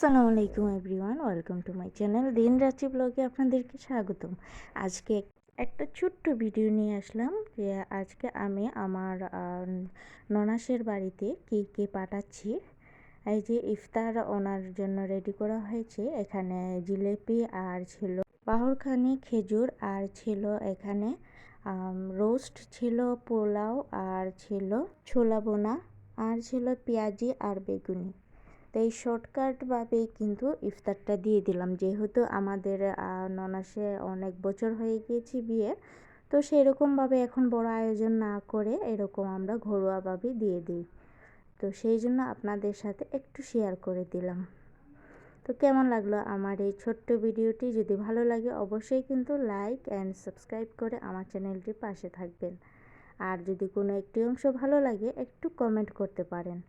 আসসালামু আলাইকুম everyone, welcome to my channel দিন রাত্রি ব্লগে আপনাদেরকে স্বাগতম। আজকে একটা ছোট্ট ভিডিও নিয়ে আসলাম যে আজকে আমি আমার ননাসের বাড়িতে কে পাঠাচ্ছি। এই যে ইফতার ওনার জন্য রেডি করা হয়েছে। এখানে জিলেপি আর ছিল বাহরখানি খেজুর আর ছিল এখানে রোস্ট ছিল, পোলাও আর ছিল ছোলা বোনা আর ছিল পেঁয়াজি আর বেগুনি। তো এই শর্টকাটভাবেই কিন্তু ইফতারটা দিয়ে দিলাম, যেহেতু আমাদের ননাসে অনেক বছর হয়ে গিয়েছে বিয়ে, তো সেরকমভাবে এখন বড় আয়োজন না করে এরকম আমরা ঘরোয়াভাবে দিয়ে দিই। তো সেই জন্য আপনাদের সাথে একটু শেয়ার করে দিলাম। তো কেমন লাগলো আমার এই ছোট্ট ভিডিওটি? যদি ভালো লাগে অবশ্যই কিন্তু লাইক অ্যান্ড সাবস্ক্রাইব করে আমার চ্যানেলটির পাশে থাকবেন। আর যদি কোনো একটি অংশ ভালো লাগে একটু কমেন্ট করতে পারেন।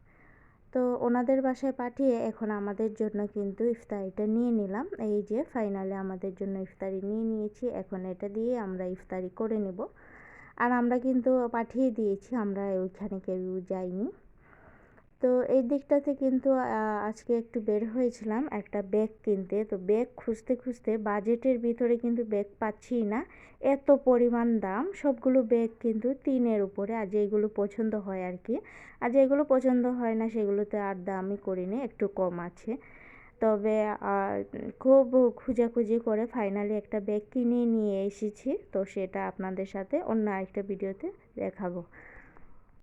তো ওনাদের বাসায় পাঠিয়ে এখন আমাদের জন্য কিন্তু ইফতারিটা নিয়ে নিলাম। এই যে ফাইনালি আমাদের জন্য ইফতারি নিয়ে নিয়েছি। এখন এটা দিয়ে আমরা ইফতারি করে নেব। আর আমরা কিন্তু পাঠিয়ে দিয়েছি, আমরা ওইখানে কেউ যাইনি। তো এই দিকটাতে কিন্তু আজকে একটু বের হয়েছিলাম একটা ব্যাগ কিনতে। তো ব্যাগ খুঁজতে খুঁজতে বাজেটের ভিতরে কিন্তু ব্যাগ পাচ্ছিই না, এত পরিমাণ দাম। সবগুলো ব্যাগ কিন্তু 3-এর উপরে। আর যেগুলো পছন্দ হয় আর কি, আর যেগুলো পছন্দ হয় না সেগুলোতে আর দামই করিনি, একটু কম আছে। তবে খুব খোঁজাখুঁজি করে ফাইনালি একটা ব্যাগ কিনে নিয়ে এসেছি। তো সেটা আপনাদের সাথে অন্য আরেকটা ভিডিওতে দেখাবো।